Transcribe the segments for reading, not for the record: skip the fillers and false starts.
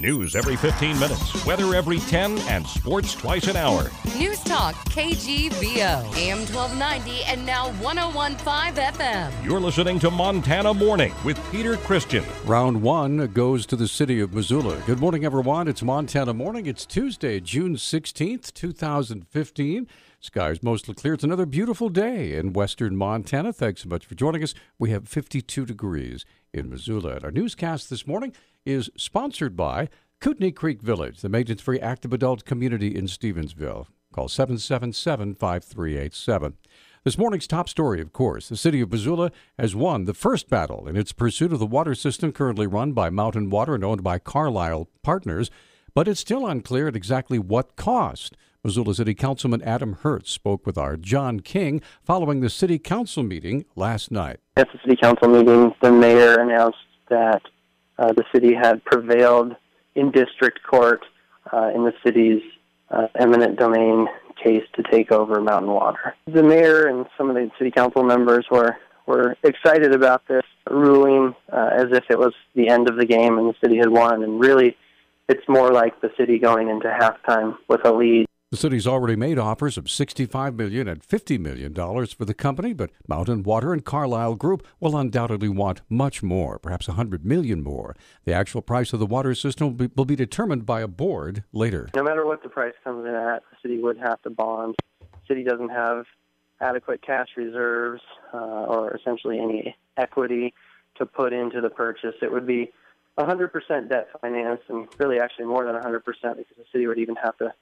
News every 15 minutes, weather every 10, and sports twice an hour. Newstalk, KGVO, AM 1290 and now 101.5 FM. You're listening to Montana Morning with Peter Christian. Round one goes to the city of Missoula. Good morning, everyone. It's Montana Morning. It's Tuesday, June 16th, 2015. Skies mostly clear. It's another beautiful day in western Montana. Thanks so much for joining us. We have 52 degrees in Missoula. And our newscast this morning is sponsored by Kootenai Creek Village, the maintenance-free active adult community in Stevensville. Call 777-5387. This morning's top story, of course, the city of Missoula has won the first battle in its pursuit of the water system currently run by Mountain Water and owned by Carlisle Partners, but it's still unclear at exactly what cost. Missoula City Councilman Adam Hertz spoke with our John King following the city council meeting last night. At the city council meeting, the mayor announced that the city had prevailed in district court in the city's eminent domain case to take over Mountain Water. The mayor and some of the city council members were excited about this ruling as if it was the end of the game and the city had won, and really it's more like the city going into halftime with a lead. The city's already made offers of $65 million and $50 million for the company, but Mountain Water and Carlisle Group will undoubtedly want much more, perhaps $100 million more. The actual price of the water system will be determined by a board later. No matter what the price comes in at, the city would have to bond. The city doesn't have adequate cash reserves or essentially any equity to put into the purchase. It would be 100% debt finance, and really actually more than 100% because the city would even have to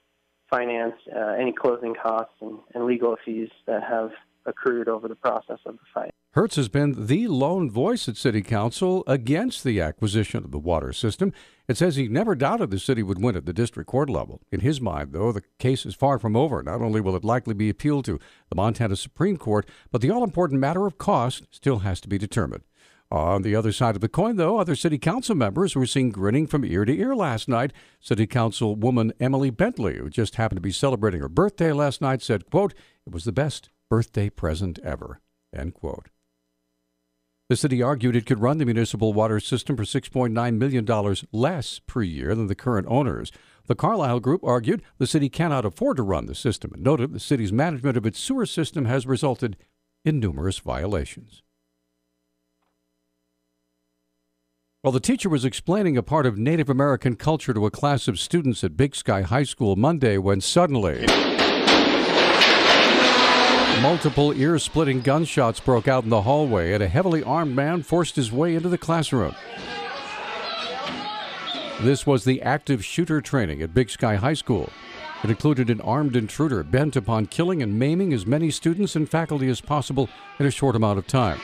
finance any closing costs and legal fees that have accrued over the process of the fight. Hertz has been the lone voice at City Council against the acquisition of the water system. It says he never doubted the city would win at the district court level. In his mind, though, the case is far from over. Not only will it likely be appealed to the Montana Supreme Court, but the all-important matter of cost still has to be determined. On the other side of the coin, though, other city council members were seen grinning from ear to ear last night. City Councilwoman Emily Bentley, who just happened to be celebrating her birthday last night, said, quote, "It was the best birthday present ever," end quote. The city argued it could run the municipal water system for $6.9 million less per year than the current owners. The Carlisle Group argued the city cannot afford to run the system and noted the city's management of its sewer system has resulted in numerous violations. While the teacher was explaining a part of Native American culture to a class of students at Big Sky High School Monday when suddenly multiple ear-splitting gunshots broke out in the hallway and a heavily armed man forced his way into the classroom. This was the active shooter training at Big Sky High School. It included an armed intruder bent upon killing and maiming as many students and faculty as possible in a short amount of time.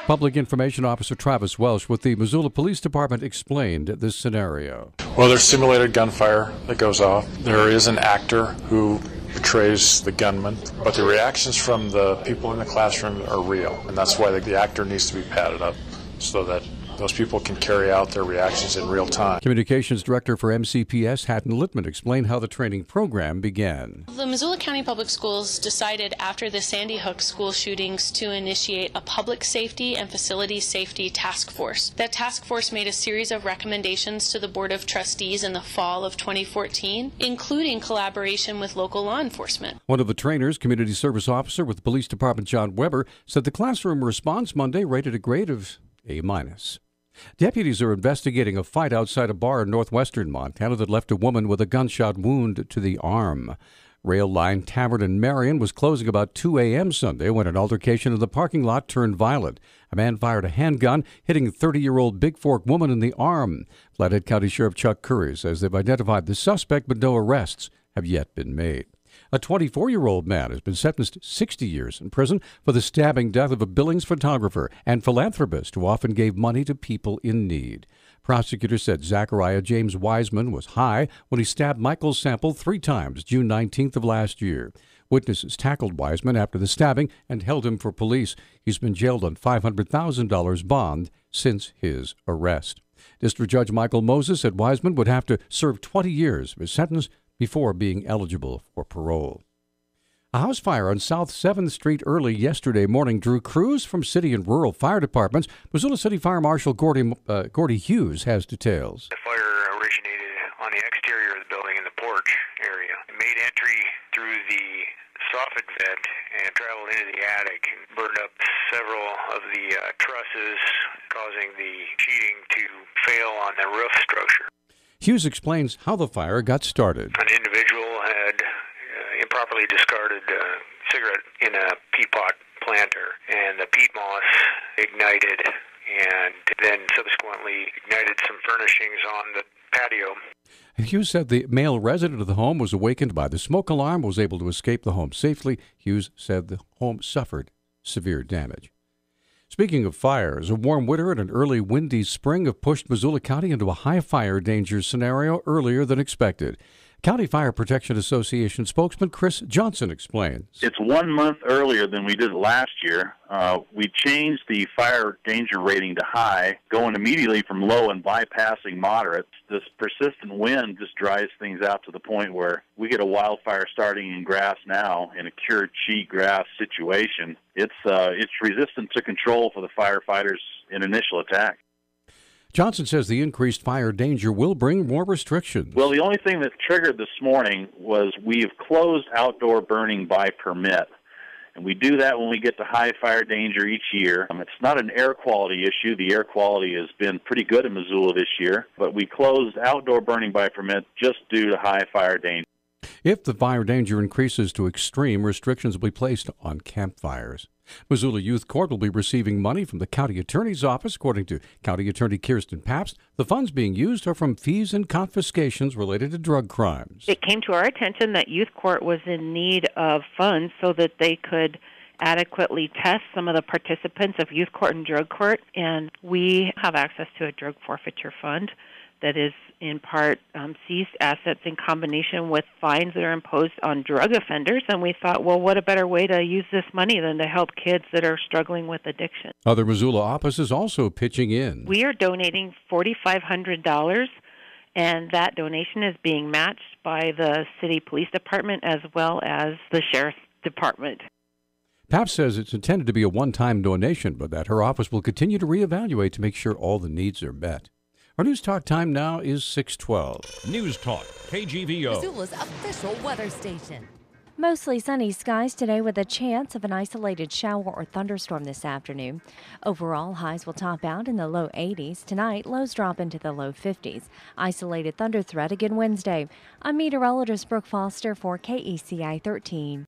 Public Information Officer Travis Welsh with the Missoula Police Department explained this scenario. Well, there's simulated gunfire that goes off. There is an actor who portrays the gunman, but the reactions from the people in the classroom are real, and that's why the actor needs to be padded up so that those people can carry out their reactions in real time. Communications Director for MCPS, Hatton Littman, explained how the training program began. The Missoula County Public Schools decided after the Sandy Hook school shootings to initiate a public safety and facility safety task force. That task force made a series of recommendations to the Board of Trustees in the fall of 2014, including collaboration with local law enforcement. One of the trainers, Community Service Officer with the Police Department, John Weber, said the classroom response Monday rated a grade of A-. Deputies are investigating a fight outside a bar in northwestern Montana that left a woman with a gunshot wound to the arm. Rail Line Tavern in Marion was closing about 2 a.m. Sunday when an altercation in the parking lot turned violent. A man fired a handgun, hitting a 30-year-old Big Fork woman in the arm. Flathead County Sheriff Chuck Curry says they've identified the suspect, but no arrests have yet been made. A 24-year-old man has been sentenced to 60 years in prison for the stabbing death of a Billings photographer and philanthropist who often gave money to people in need. Prosecutors said Zachariah James Wiseman was high when he stabbed Michael Sample 3 times June 19th of last year. Witnesses tackled Wiseman after the stabbing and held him for police. He's been jailed on $500,000 bond since his arrest. District Judge Michael Moses said Wiseman would have to serve 20 years of his sentence before being eligible for parole. A house fire on South 7th Street early yesterday morning drew crews from city and rural fire departments. Missoula City Fire Marshal Gordy Hughes has details. The fire originated on the exterior of the building in the porch area. It made entry through the soffit vent and traveled into the attic and burned up several of the trusses, causing the sheeting to fail on the roof structure. Hughes explains how the fire got started. An individual had improperly discarded a cigarette in a peat pot planter, and the peat moss ignited and then subsequently ignited some furnishings on the patio. Hughes said the male resident of the home was awakened by the smoke alarm, was able to escape the home safely. Hughes said the home suffered severe damage. Speaking of fires, a warm winter and an early windy spring have pushed Missoula County into a high fire danger scenario earlier than expected. County Fire Protection Association spokesman Chris Johnson explains. It's 1 month earlier than we did last year. We changed the fire danger rating to high, going immediately from low and bypassing moderate. This persistent wind just dries things out to the point where we get a wildfire starting in grass now in a cured cheat grass situation. It's resistant to control for the firefighters in initial attack. Johnson says the increased fire danger will bring more restrictions. Well, the only thing that triggered this morning was we have closed outdoor burning by permit. And we do that when we get to high fire danger each year. It's not an air quality issue. The air quality has been pretty good in Missoula this year. But we closed outdoor burning by permit just due to high fire danger. If the fire danger increases to extreme, restrictions will be placed on campfires. Missoula Youth Court will be receiving money from the county attorney's office. According to County Attorney Kirsten Pabst, the funds being used are from fees and confiscations related to drug crimes. It came to our attention that Youth Court was in need of funds so that they could adequately test some of the participants of Youth Court and Drug Court, and we have access to a drug forfeiture fund that is in part seized assets in combination with fines that are imposed on drug offenders. And we thought, well, what a better way to use this money than to help kids that are struggling with addiction. Other Missoula offices also pitching in. We are donating $4,500, and that donation is being matched by the city police department as well as the sheriff's department. Pabst says it's intended to be a one-time donation, but that her office will continue to reevaluate to make sure all the needs are met. Our News Talk time now is 6:12. News Talk, KGVO. Missoula's official weather station. Mostly sunny skies today with a chance of an isolated shower or thunderstorm this afternoon. Overall, highs will top out in the low 80s. Tonight, lows drop into the low 50s. Isolated thunder threat again Wednesday. I'm meteorologist Brooke Foster for KECI 13.